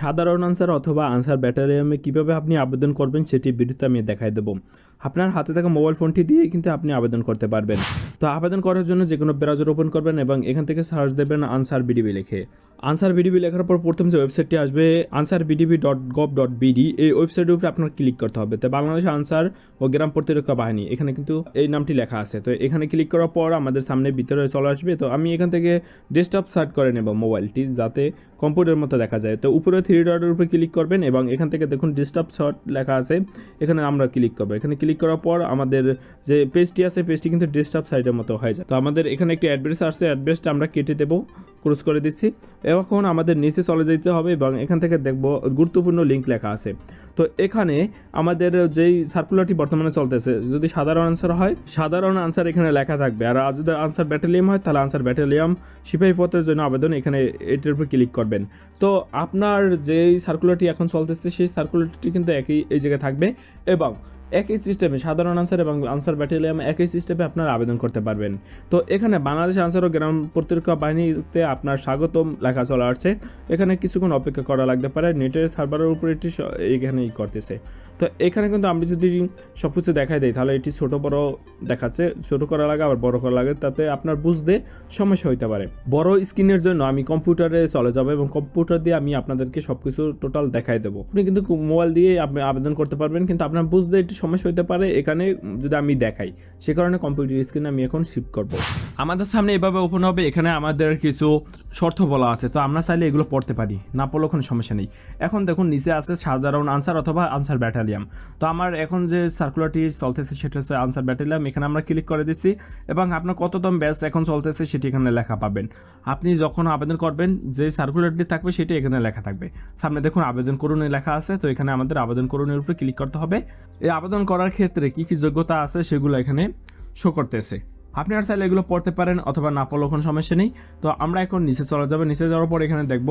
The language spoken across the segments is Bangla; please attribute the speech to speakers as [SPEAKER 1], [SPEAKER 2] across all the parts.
[SPEAKER 1] সাধারণ আনসার অথবা আনসার ব্যাটালিয়নে কীভাবে আপনি আবেদন করবেন সেটি ভিডিওতে আমি দেখাই দেবো। আপনার হাতে থাকা মোবাইল ফোনটি দিয়ে কিন্তু আপনি আবেদন করতে পারবেন। তো আবেদন করার জন্য যে কোনো ব্রাউজার ওপেন করবেন এবং এখান থেকে সার্চ দেবেন আনসার বিডিবি লিখে। আনসার বিডিবি লেখার পর প্রথম যে ওয়েবসাইটটি আসবে answerbdb.gov.bd, এই ওয়েবসাইটের উপরে আপনার ক্লিক করতে হবে। তো বাংলাদেশ আনসার ও গ্রাম প্রতিরক্ষা বাহিনী, এখানে কিন্তু এই নামটি লেখা আছে। তো এখানে ক্লিক করার পর আমাদের সামনে ভিতরে চলে আসবে। তো আমি এখান থেকে ডেস্কটপ সার্চ করে নেব মোবাইলটি, যাতে কম্পিউটারের মতো দেখা যায়। তো উপরে থ্রি ডটের উপরে ক্লিক করবেন এবং এখান থেকে দেখুন ডেস্কটপ শট লেখা আছে, এখানে আমরা ক্লিক করবো। এখানে ক্লিক করার পর আমাদের যে পেজটি আছে পেজটি কিন্তু ডেস্কটপ সাইটের মতো হয়ে যায়। তো আমাদের এখানে একটি অ্যাড্রেস আসছে, অ্যাড্রেসটা আমরা কেটে দেবো, ক্রস করে দিচ্ছি। এখন আমাদের নিচে চলে যেতে হবে এবং এখান থেকে দেখব গুরুত্বপূর্ণ লিঙ্ক লেখা আছে। তো এখানে আমাদের যেই সার্কুলারটি বর্তমানে চলতেছে, যদি সাধারণ আনসার হয় সাধারণ আনসার এখানে লেখা থাকবে, আর যদি আনসার ব্যাটালিয়ন হয় তাহলে আনসার ব্যাটালিয়ন সিপাহী পদের জন্য আবেদন, এখানে এটির উপর ক্লিক করবেন। তো আপনার যেই সার্কুলারটি এখন চলতেছে সেই সার্কুলারটি কিন্তু একই এই জায়গায় থাকবে এবং একই সিস্টেমে সাধারণ আনসার এবং আনসার ব্যাটালিয়ন একই সিস্টেমে আপনারা আবেদন করতে পারবেন। তো এখানে বাংলাদেশ আনসার ও গ্রাম প্রতিরক্ষা বাহিনীতে আপনার স্বাগতম লেখা চলে আসছে। এখানে কিছুক্ষণ অপেক্ষা করা লাগতে পারে, নেটের সার্ভারের উপর এটি এখানেই করতেছে। তো এখানে কিন্তু আমি যদি সব কিছু দেখাই দিই তাহলে এটি ছোটো বড়ো দেখাচ্ছে, ছোটো করা লাগে আবার বড় করা লাগে, তাতে আপনার বুঝতে সমস্যা হইতে পারে। বড় স্ক্রিনের জন্য আমি কম্পিউটারে চলে যাব এবং কম্পিউটার দিয়ে আমি আপনাদেরকে সব কিছু টোটাল দেখাই দেবো। আপনি কিন্তু মোবাইল দিয়ে আপনি আবেদন করতে পারবেন, কিন্তু আপনার বুঝতে একটু সমস্যা হতে পারে এখানে যদি আমি দেখাই, সে কারণে কম্পিউটার স্ক্রিনে আমি এখন শিফট করব। আমাদের সামনে এভাবে ওপেন হবে, এখানে আমাদের কিছু শর্ত বলা আছে। তো আমরা চাইলে এগুলো পড়তে পারি, না পড়লেও কোনো সমস্যা নেই। এখন দেখুন নিচে আছে সাধারণ আনসার অথবা আনসার ব্যাটালিয়ন। তো আমার এখন যে সার্কুলারটি চলতেছে সেটা হচ্ছে আনসার ব্যাটালিয়ন, এখানে আমরা ক্লিক করে দিচ্ছি এবং আপনার কততম ব্যাচ এখন চলতেছে সেটি এখানে লেখা পাবেন। আপনি যখন আবেদন করবেন যে সার্কুলারটি থাকবে সেটি এখানে লেখা থাকবে। সামনে দেখুন আবেদন করুন লেখা আছে, তো এখানে আমাদের আবেদন করুনের উপরে ক্লিক করতে হবে। এই আবেদন করার ক্ষেত্রে কী কী যোগ্যতা আছে সেগুলো এখানে শো করতেছে। আপনি আর চাইলে এগুলো পড়তে পারেন অথবা না পড়লেও কোনো সমস্যা নেই। তো আমরা এখন নিচে চলে যাবো, নিচে যাওয়ার পর এখানে দেখব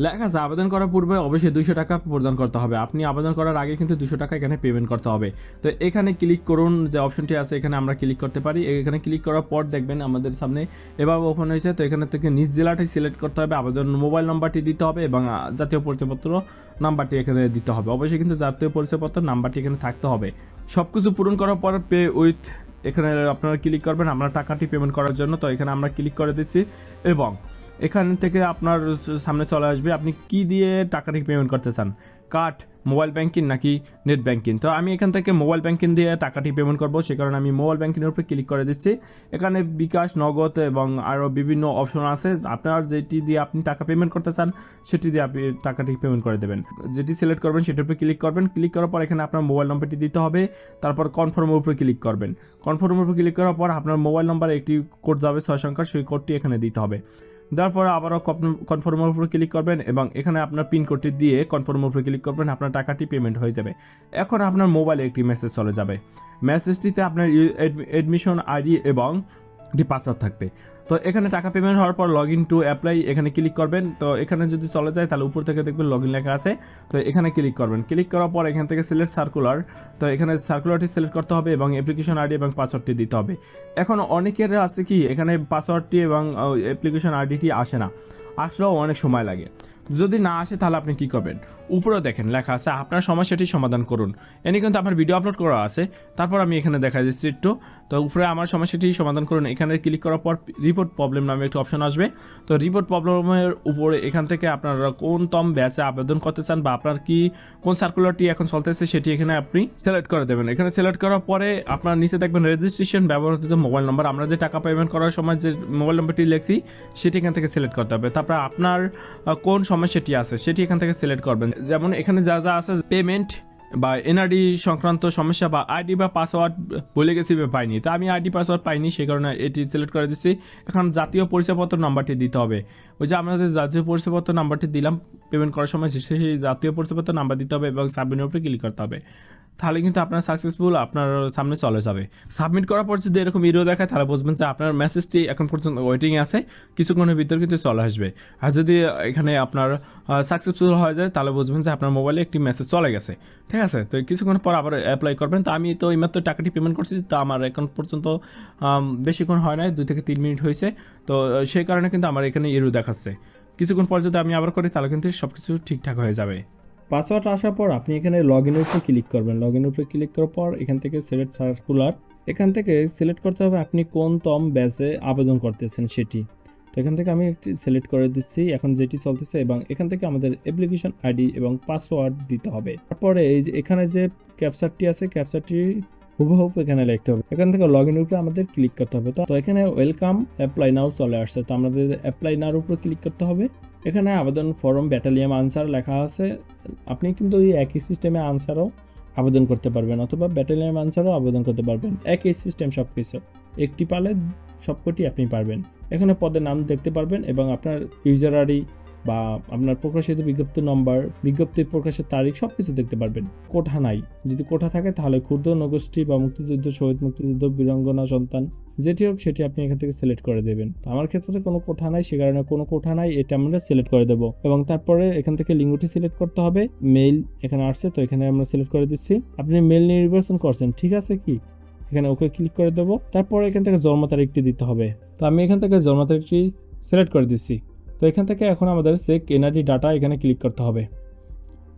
[SPEAKER 1] লেখা আছে আবেদন করার পূর্বে অবশ্যই 200 টাকা প্রদান করতে হবে। আপনি আবেদন করার আগে কিন্তু 200 টাকা এখানে পেমেন্ট করতে হবে। তো এখানে ক্লিক করুন, যে অপশনটি আছে এখানে আমরা ক্লিক করতে পারি। এখানে ক্লিক করার পর দেখবেন আমাদের সামনে এভাবে ওপেন হয়েছে। তো এখানে থেকে নিজ জেলাটি সিলেক্ট করতে হবে, আবেদন মোবাইল নাম্বারটি দিতে হবে এবং জাতীয় পরিচয়পত্র নাম্বারটি এখানে দিতে হবে। অবশ্যই কিন্তু জাতীয় পরিচয়পত্র নাম্বারটি এখানে থাকতে হবে। সব কিছু পূরণ করার পর পে উইথ এখানে আপনারা ক্লিক করবেন আপনার টাকাটি পেমেন্ট করার জন্য। তো এখানে আমরা ক্লিক করে দিচ্ছি এবং এখান থেকে আপনার সামনে চলে আসবে আপনি কি দিয়ে টাকাটি পেমেন্ট করতে চান, কার্ড, মোবাইল ব্যাংকিং নাকি নেট ব্যাংকিং। তো আমি এখান থেকে মোবাইল ব্যাংকিং দিয়ে টাকাটি পেমেন্ট করব, সে কারণে আমি মোবাইল ব্যাংকিংয়ের উপরে ক্লিক করে দিচ্ছি। এখানে বিকাশ, নগদ এবং আরও বিভিন্ন অপশন আছে, আপনার যেটি দিয়ে আপনি টাকা পেমেন্ট করতে চান সেটি দিয়ে আপনি টাকাটি পেমেন্ট করে দেবেন। যেটি সিলেক্ট করবেন সেটার উপরে ক্লিক করবেন। ক্লিক করার পর এখানে আপনার মোবাইল নম্বরটি দিতে হবে, তারপর কনফার্মের উপরে ক্লিক করবেন। কনফার্মের উপরে ক্লিক করার পর আপনার মোবাইল নম্বরে একটি কোড যাবে 6 সংখ্যার, সেই কোডটি এখানে দিতে হবে। দেওয়ার পরে আবারও কনফার্মের উপরে ক্লিক করবেন এবং এখানে আপনার পিন কোডটি দিয়ে কনফার্মের উপরে ক্লিক করবেন, আপনার টাকাটি পেমেন্ট হয়ে যাবে। এখন আপনার মোবাইলে একটি মেসেজ চলে যাবে, মেসেজটিতে আপনার অ্যাডমিশন আইডি এবং একটি পাসওয়ার্ড থাকবে। তো এখানে টাকা পেমেন্ট হওয়ার পর লগ ইন টু অ্যাপ্লাই এখানে ক্লিক করবেন। তো এখানে যদি চলে যায় তাহলে উপর থেকে দেখবেন লগ ইন লেখা আছে, তো এখানে ক্লিক করবেন। ক্লিক করার পর এখান থেকে সিলেক্ট সার্কুলার, তো এখানে সার্কুলারটি সিলেক্ট করতে হবে এবং অ্যাপ্লিকেশন আইডি এবং পাসওয়ার্ডটি দিতে হবে। এখন অনেকের আছে কি এখানে পাসওয়ার্ডটি এবং অ্যাপ্লিকেশন আইডিটি আসে না, আসলেও অনেক সময় লাগে। যদি না আসে তাহলে আপনি কী করবেন, উপরে দেখেন লেখা আছে আপনার সমস্যাটি সমাধান করুন। এনে কিন্তু আমার ভিডিও আপলোড করা আছে, তারপর আমি এখানে দেখা যাচ্ছি একটু। তো উপরে আমার সমস্যাটি সমাধান করুন, এখানে ক্লিক করার পর রিপোর্ট প্রবলেম নামে একটা অপশন আসবে। তো রিপোর্ট প্রবলেমের উপরে এখান থেকে আপনারা কোন ব্যাচে আবেদন করতে চান বা আপনার কি কোন সার্কুলারটি এখন চলতেছে সেটি এখানে আপনি সিলেক্ট করে দেবেন। এখানে সিলেক্ট করার পরে আপনার নিচে দেখবেন রেজিস্ট্রেশন ব্যবহৃত মোবাইল নম্বর, আমরা যে টাকা পেমেন্ট করার সময় যে মোবাইল নম্বরটি লিখছি সেটি এখান থেকে সিলেক্ট করতে হবে। তারপর আপনার কোন সমস্যাটি আছে সেটি এখান থেকে সিলেক্ট করবেন। যেমন এখানে যা যা আছে পেমেন্ট বা এনআরডি সংক্রান্ত সমস্যা বা আইডি বা পাসওয়ার্ড বলে গেছি বা পাইনি, তো আমি আইডি পাসওয়ার্ড পাইনি সেই কারণে এটি সিলেক্ট করে দিচ্ছি। এখন জাতীয় পরিচয়পত্র নাম্বারটি দিতে হবে, ওই যে আমাদের জাতীয় পরিচয়পত্র নাম্বারটি দিলাম পেমেন্ট করার সময়, সেই জাতীয় পরিচয়পত্র নাম্বার দিতে হবে এবং সাবমিটের উপরে ক্লিক করতে হবে। তাহলে কিন্তু আপনার সাকসেসফুল আপনার সামনে চলে যাবে। সাবমিট করার পর যদি এরকম ইরো দেখায় তাহলে বুঝবেন যে আপনার মেসেজটি এখন পর্যন্ত ওয়েটিংয়ে আছে, কিছুক্ষণের ভিতর কিন্তু চলে আসবে। আর যদি এখানে আপনার সাকসেসফুল হয়ে যায় তাহলে বুঝবেন যে আপনার মোবাইলে একটি মেসেজ চলে গেছে, ঠিক আছে। তো কিছুক্ষণ পর আবার অ্যাপ্লাই করবেন। তো আমি তো এইমাত্র টাকাটি পেমেন্ট করছি, তো আমার এখন পর্যন্ত বেশিক্ষণ হয় নাই, 2 থেকে 3 মিনিট হয়েছে। তো সেই কারণে কিন্তু আমার এখানে ইরো দেখাচ্ছে। কিছুক্ষণ পর যদি আমি আবার করি তাহলে কিন্তু সব কিছু ঠিকঠাক হয়ে যাবে। পাসওয়ার্ড আসার পর আপনি এখানে লগ ইনের উপরে ক্লিক করবেন। লগ ইনের উপরে ক্লিক করার পর এখান থেকে সিলেক্ট সার্কুলার, এখান থেকে সিলেক্ট করতে হবে আপনি কোন তম ব্যাচে আবেদন করতেছেন সেটি। তো এখান থেকে আমি একটি সিলেক্ট করে দিচ্ছি এখন যেটি চলতেছে, এবং এখান থেকে আমাদের অ্যাপ্লিকেশন আইডি এবং পাসওয়ার্ড দিতে হবে। তারপরে এই যে এখানে যে ক্যাপচারটি আছে, ক্যাপচারটি হুবহু এখানে লিখতে হবে। এখান থেকে লগ ইনের উপরে আমাদের ক্লিক করতে হবে। তো এখানে ওয়েলকাম অ্যাপ্লাই নাও চলে আসছে, তো আমাদের অ্যাপ্লাই নাওর উপরে ক্লিক করতে হবে। এখানে আবেদন ফর্ম ব্যাটালিয়াম আনসার লেখা আছে, আপনি কিন্তু এই একই সিস্টেমে আনসারও আবেদন করতে পারবেন অথবা ব্যাটালিয়াম আনসারও আবেদন করতে পারবেন। একই সিস্টেম সব কিছু, একটি পালে সবকটি আপনি পারবেন। এখানে পদের নাম দেখতে পারবেন এবং আপনার ইউজার আইডি বা আপনার প্রকাশিত বিজ্ঞপ্তি নম্বর, বিজ্ঞপ্তির প্রকাশের তারিখ সব কিছু দেখতে পারবেন। কোঠা নাই, যদি কোঠা থাকে তাহলে ক্ষুদ্র নগোষ্ঠী বা মুক্তিযুদ্ধ, শহীদ মুক্তিযুদ্ধ, বীরাঙ্গনা সন্তান যেটি হোক সেটি আপনি এখান থেকে সিলেক্ট করে দেবেন। তো আমার ক্ষেত্রে কোনো কোঠা নাই, সে কারণে কোনো কোঠা নাই, এটা আমরা সিলেক্ট করে দেবো। এবং তারপরে এখান থেকে লিঙ্গটি সিলেক্ট করতে হবে। মেইল এখানে আসছে, তো এখানে আমরা সিলেক্ট করে দিচ্ছি। আপনি মেইল নির্বাচন করছেন, ঠিক আছে কি, এখানে ওকে ক্লিক করে দেবো। তারপরে এখান থেকে জন্ম তারিখটি দিতে হবে, তো আমি এখান থেকে জন্ম তারিখটি সিলেক্ট করে দিচ্ছি। তো এখান থেকে এখন আমাদের চেক এনআইডি ডাটা এখানে ক্লিক করতে হবে।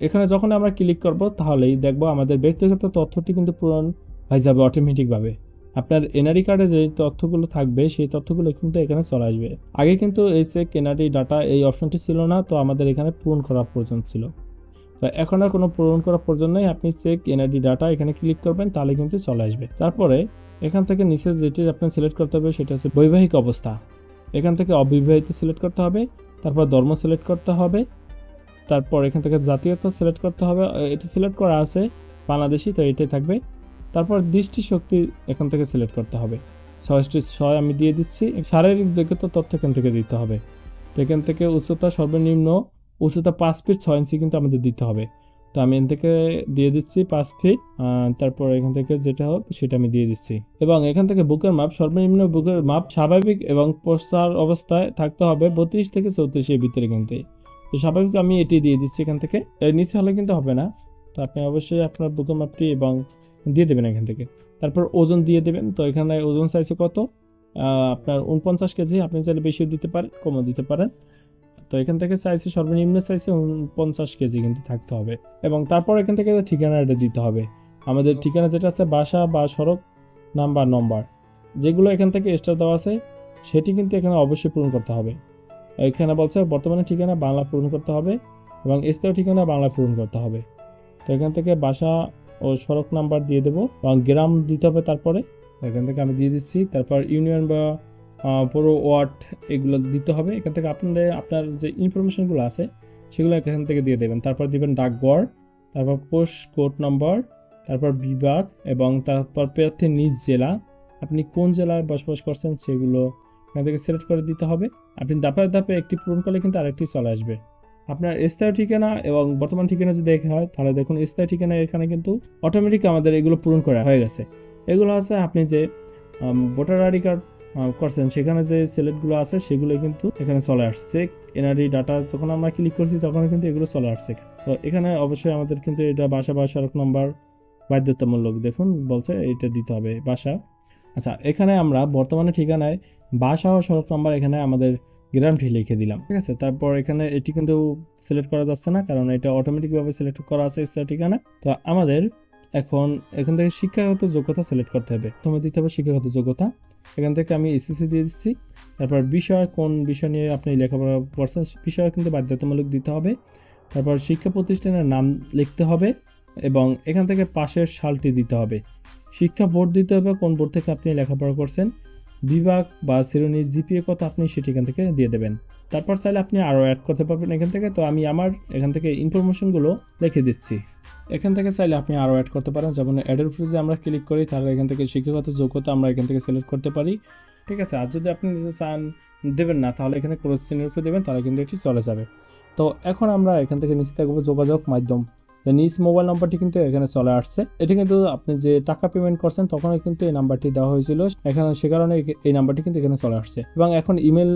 [SPEAKER 1] এখানে যখন আমরা ক্লিক করব তাহলেই দেখবো আমাদের ব্যক্তিগত তথ্যটি কিন্তু পূরণ হয়ে যাবে অটোমেটিকভাবে। আপনার এনআইডি কার্ডে যে তথ্যগুলো থাকবে সেই তথ্যগুলো কিন্তু এখানে চলে আসবে। আগে কিন্তু এই চেক এনআইডি ডাটা এই অপশনটি ছিল না, তো আমাদের এখানে পূরণ করা প্রয়োজন ছিল। তো এখন আর কোনো পূরণ করা প্রয়োজন নেই, আপনি চেক এনআইডি ডাটা এখানে ক্লিক করবেন তাহলে কিন্তু চলে আসবে। তারপরে এখান থেকে নিচে যেটি আপনি সিলেক্ট করতে হবে সেটা হচ্ছে বৈবাহিক অবস্থা। এখান থেকে অবিবাহিত সিলেক্ট করতে হবে, তারপর ধর্ম সিলেক্ট করতে হবে, তারপর এখান থেকে জাতীয়তা সিলেক্ট করতে হবে, এটি সিলেক্ট করা আছে বাংলাদেশি, তো এটাই থাকবে। তারপর দৃষ্টিশক্তি এখান থেকে সিলেক্ট করতে হবে, 6 আমি দিয়ে দিচ্ছি। শারীরিক যোগ্যতা তথ্য এখান থেকে দিতে হবে। তো এখান থেকে উচ্চতা সর্বনিম্ন উচ্চতা 5 ফিট 6 ইঞ্চি কিন্তু আমাদের দিতে হবে, তো আমি এখান থেকে দিয়ে দিচ্ছি 5 ফিট। তারপর এখান থেকে যেটা হোক সেটা আমি দিয়ে দিচ্ছি। এবং এখান থেকে বুকের মাপ, সর্বনিম্ন বুকের মাপ স্বাভাবিক এবং প্রসার অবস্থায় থাকতে হবে 32 থেকে 34 এর ভিতরে কিন্তু। তো স্বাভাবিক আমি এটি দিয়ে দিচ্ছি এখান থেকে, এর নিচে হলে কিন্তু হবে না। তো আপনি অবশ্যই আপনার বুকের মাপটি এবং দিয়ে দেবেন এখান থেকে। তারপর ওজন দিয়ে দেবেন, তো এখানে ওজন চাইছে কত, আপনার 49 কেজি, আপনি চাইলে বেশিও দিতে পারেন কমও দিতে পারেন। তো এখান থেকে চাইছে সর্বনিম্ন চাইছে 49 কেজি কিন্তু থাকতে হবে। এবং তারপর এখান থেকে ঠিকানাটা দিতে হবে। আমাদের ঠিকানা যেটা আছে বাসা বা সড়ক নম্বর যেগুলো এখান থেকে এক্সট্রা দেওয়া আছে সেটি কিন্তু এখানে অবশ্যই পূরণ করতে হবে। এখানে বলছে বর্তমানে ঠিকানা বাংলা পূরণ করতে হবে এবং স্থায়ী ঠিকানা বাংলা পূরণ করতে হবে। তো এখান থেকে বাসা ও সড়ক নাম্বার দিয়ে দেবো এবং গ্রাম দিতে হবে। তারপরে এখান থেকে আমি দিয়ে দিচ্ছি। তারপর ইউনিয়ন বা পুরো ওয়ার্ড এগুলো দিতে হবে। এখান থেকে আপনার যে ইনফরমেশনগুলো আছে সেগুলো এখান থেকে দিয়ে দেবেন। তারপর দিবেন ডাকঘর, তারপর পোস্ট কোড নম্বর, তারপর বিভাগ এবং তারপর প্রার্থীর নিজ জেলা, আপনি কোন জেলায় বসবাস করছেন সেগুলো এখান থেকে সিলেক্ট করে দিতে হবে। আপনি ধাপে ধাপে একটি পূরণ করলে কিন্তু আরেকটি চলে আসবে। আপনার স্থায়ী ঠিকানা এবং বর্তমান ঠিকানা যদি দেখা হয় তাহলে দেখুন স্থায়ী ঠিকানা এখানে কিন্তু অটোমেটিক আমাদের এগুলো পূরণ করা হয়ে গেছে। এগুলো আছে আপনি যে ভোটার আইডি কার্ড করছেন সেখানে যে সিলেক্টগুলো আছে সেগুলো কিন্তু এখানে চলে আসছে। এনআরডি ডাটা যখন আমরা ক্লিক করছি তখন কিন্তু এগুলো চলে আসছে। তো এখানে অবশ্যই আমাদের কিন্তু এটা বাসা বা সড়ক নম্বর বাধ্যতামূলক, দেখুন বলছে এটা দিতে হবে বাসা। আচ্ছা, এখানে আমরা বর্তমানে ঠিকানায় বাসা ও সড়ক নম্বর এখানে আমাদের গ্রামটি লিখে দিলাম, ঠিক আছে। তারপর এখানে এটি কিন্তু সিলেক্ট করা যাচ্ছে না কারণ এটা অটোমেটিকভাবে সিলেক্ট করা আছে স্থায়ী ঠিকানা। তো আমাদের এখন এখান থেকে শিক্ষাগত যোগ্যতা সিলেক্ট করতে হবে। প্রথমে দিতে হবে শিক্ষাগত যোগ্যতা, এখান থেকে আমি এসএসসি দিয়ে দিচ্ছি। তারপর বিষয়, কোন বিষয় নিয়ে আপনি লেখাপড়া করছেন বিষয় কিন্তু বাধ্যতামূলক দিতে হবে। তারপর শিক্ষা প্রতিষ্ঠানের নাম লিখতে হবে এবং এখান থেকে পাশের সালটি দিতে হবে। শিক্ষা বোর্ড দিতে হবে, কোন বোর্ড থেকে আপনি লেখাপড়া করছেন, বিভাগ বা শ্রেণীর জিপিএ কত আপনি সেটি এখান থেকে দিয়ে দেবেন। তারপর চাইলে আপনি আরও অ্যাড করতে পারবেন এখান থেকে। তো আমি আমার এখান থেকে ইনফরমেশনগুলো লিখে দিচ্ছি। এখান থেকে চাইলে আপনি আরও অ্যাড করতে পারেন, যেমন অ্যাডের উপরে যদি আমরা ক্লিক করি তাহলে এখান থেকে শিক্ষাগত যোগ্যতা আমরা এখান থেকে সিলেক্ট করতে পারি, ঠিক আছে। আর যদি আপনি নিজে চান দেবেন না তাহলে এখানে ক্রস চিহ্নের উপরে দেবেন, তাহলে কিন্তু এটি চলে যাবে। তো এখন আমরা এখান থেকে নিচে থাকবো যোগাযোগ মাধ্যম, নিজ মোবাইল নাম্বারটি কিন্তু এখানে চলে আসছে। এটি কিন্তু আপনি যে টাকা পেমেন্ট করছেন তখনই কিন্তু এই নাম্বারটি দেওয়া হয়েছিল এখানে, সে কারণে এই নাম্বারটি কিন্তু এখানে চলে আসছে। এবং এখন ইমেল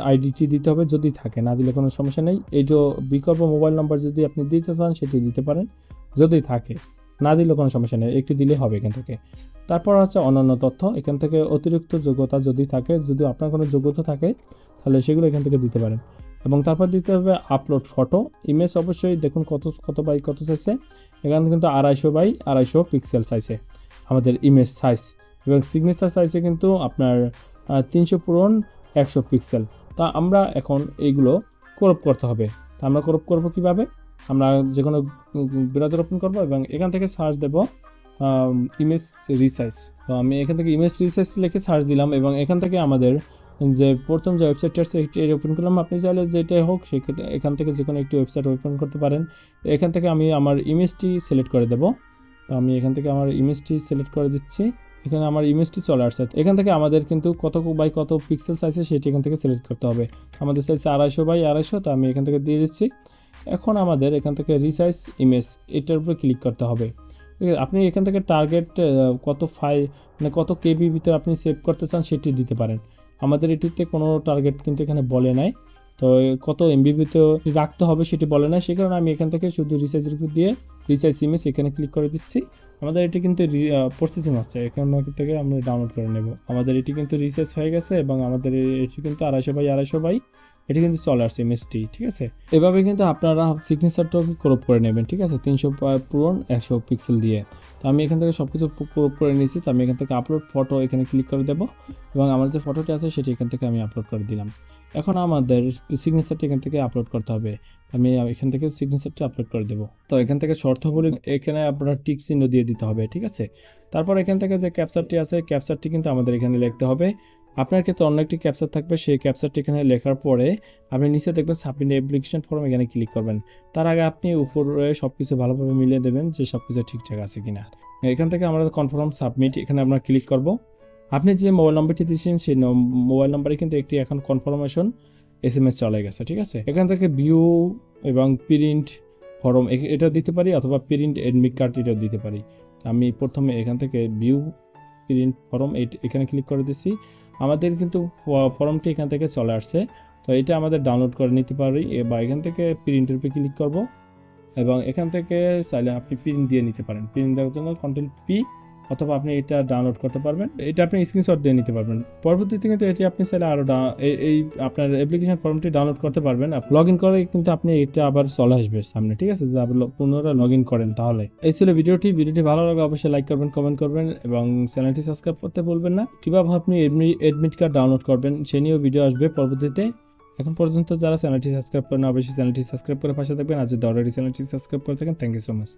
[SPEAKER 1] আইডিটি দিতে হবে, যদি থাকে, না দিলে কোনো সমস্যা নেই। এই যে বিকল্প মোবাইল নাম্বার যদি আপনি দিতে চান সেটি দিতে পারেন, যদি থাকে, না দিলে কোনো সমস্যা নেই, একটি দিলে হবে এখান থেকে। তারপর হচ্ছে অন্যান্য তথ্য, এখান থেকে অতিরিক্ত যোগ্যতা যদি থাকে, যদি আপনার কোনো যোগ্যতা থাকে তাহলে সেগুলো এখান থেকে দিতে পারেন। এবং তারপর দিতে হবে আপলোড ফটো। ইমেজ অবশ্যই দেখুন কত বাই কত চাইছে, এখানে কিন্তু 250 বাই 250 পিক্সেল চাইছে আমাদের ইমেজ সাইজ, এবং সিগনেচার সাইজে কিন্তু আপনার 300x100 পিক্সেল। তা আমরা এখন এইগুলো ক্রপ করতে হবে। তা আমরা ক্রপ করব কিভাবে, আমরা যে কোনো ব্রাউজার ওপেন করব এবং এখান থেকে সার্চ দেব ইমেজ রিসাইজ। তো আমি এখান থেকে ইমেজ রিসাইজ লিখে সার্চ দিলাম এবং এখান থেকে আমাদের যে প্রথম যে ওয়েবসাইটটা আছে এটা ওপেন করলাম। আপনি চাইলে যেটাই হোক সেক্ষেত্রে এখান থেকে যে কোনো একটি ওয়েবসাইট ওপেন করতে পারেন। এখান থেকে আমি আমার ইমেজটি সিলেক্ট করে দেব। তো আমি এখান থেকে আমার ইমেজটি সিলেক্ট করে দিচ্ছি। এখানে আমার ইমেজটি চলে আসছে। এখান থেকে আমাদের কিন্তু কত বাই কত পিক্সেল সাইজে সেটি এখান থেকে সিলেক্ট করতে হবে। আমাদের সাইজ 250 বাই 250, তো আমি এখান থেকে দিয়ে দিচ্ছি। এখন আমাদের এখান থেকে রিসাইজ ইমেজ এটার উপরে ক্লিক করতে হবে। ঠিক আছে, আপনি এখান থেকে টার্গেট কত ফাইল মানে কত কেবি ভিতরে আপনি সেভ করতে চান সেটি দিতে পারেন। আমাদের এটিতে কোনো টার্গেট কিন্তু এখানে বলে নাই, তো কত এমবি ভিতরে রাখতে হবে সেটি বলে না, সেই কারণে আমি এখান থেকে শুধু রিসাইজের উপর দিয়ে রিসাইজ ইমেজ এখানে ক্লিক করে দিচ্ছি। আমাদের এটি কিন্তু প্রসেসিং হচ্ছে, এখান থেকে আমরা ডাউনলোড করে নেব। আমাদের এটি কিন্তু রিসাইজ হয়ে গেছে এবং আমাদের এটি কিন্তু 250 বাই 250 এটি কিন্তু চলে আসছে ইমেজটি। ঠিক আছে, এভাবে কিন্তু আপনারা সিগনেচারটাকে ক্রপ করে নেবেন। ঠিক আছে, 300x100 পিক্সেল দিয়ে। তো আমি এখান থেকে সব কিছু ক্রপ করে নিয়েছি। তো আমি এখান থেকে আপলোড ফটো এখানে ক্লিক করে দেবো এবং আমার যে ফটোটি আছে সেটি এখান থেকে আমি আপলোড করে দিলাম। এখন আমাদের সিগনেচারটি এখান থেকে আপলোড করতে হবে। আমি এখান থেকে সিগনেচারটি আপলোড করে দেবো। তো এখান থেকে শর্তাবলী এখানে আপনার টিক চিহ্ন দিয়ে দিতে হবে। ঠিক আছে, তারপর এখান থেকে যে ক্যাপচারটি আছে ক্যাপচারটি কিন্তু আমাদের এখানে লিখতে হবে। আপনার ক্ষেত্রে অন্য একটি ক্যাপচার থাকবে, সেই ক্যাপচারটি এখানে লেখার পরে আপনি নিচে দেখবেন সাবমিট অ্যাপ্লিকেশন ফর্ম, এখানে ক্লিক করবেন। তার আগে আপনি উপরে সব কিছু ভালোভাবে মিলিয়ে দেবেন যে সব কিছু ঠিকঠাক আছে কিনা। এখান থেকে আমরা কনফার্ম সাবমিট এখানে আমরা ক্লিক করব। আপনি যে মোবাইল নাম্বারটি দিয়েছেন সেই মোবাইল নাম্বারে কিন্তু একটি এখন কনফার্মেশন SMS চলে গেছে। ঠিক আছে, এখান থেকে ভিউ এবং প্রিন্ট ফর্ম এটা দিতে পারি, অথবা প্রিন্ট এডমিট কার্ড এটাও দিতে পারি। আমি প্রথমে এখান থেকে ভিউ প্রিন্ট ফর্ম এখানে ক্লিক করে দিচ্ছি। আমাদের কিন্তু ফর্মটি এখান থেকে চলে আসছে। তো এটা আমাদের ডাউনলোড করে নিতে পারি, বা এখান থেকে প্রিন্টের উপরে ক্লিক করব এবং এখান থেকে চাইলে আপনি প্রিন্ট দিয়ে নিতে পারেন। প্রিন্ট দেওয়ার জন্য Ctrl+P, অথবা আপনি এটা ডাউনলোড করতে পারবেন, এটা আপনি স্ক্রিনশট দিয়ে নিতে পারবেন। পরবর্তীতে কিন্তু এটি আপনি চাইলে আরও এই আপনার অ্যাপ্লিকেশন ফর্মটি ডাউনলোড করতে পারবেন। লগ ইন করে কিন্তু আপনি এটা আবার চলে আসবে সামনে। ঠিক আছে, যদি আপনি পুনরায় লগ ইন করেন তাহলে। এই ছিল ভিডিওটি ভালো লাগলে অবশ্যই লাইক করবেন, কমেন্ট করবেন এবং চ্যানেলটি সাবস্ক্রাইব করতে ভুলবেন না। কীভাবে আপনি এডমিট কার্ড ডাউনলোড করবেন সে নিয়েও ভিডিও আসবে পরবর্তীতে। এখন পর্যন্ত যারা চ্যানেলটি সাবস্ক্রাইব করেন অবশ্যই চ্যানেলটি সাবস্ক্রাইব করে পাশে থাকবেন, আর যদি অলরেডি চ্যানেলটি সাবস্ক্রাইব করে থাকেন থ্যাংক ইউ সো মাচ।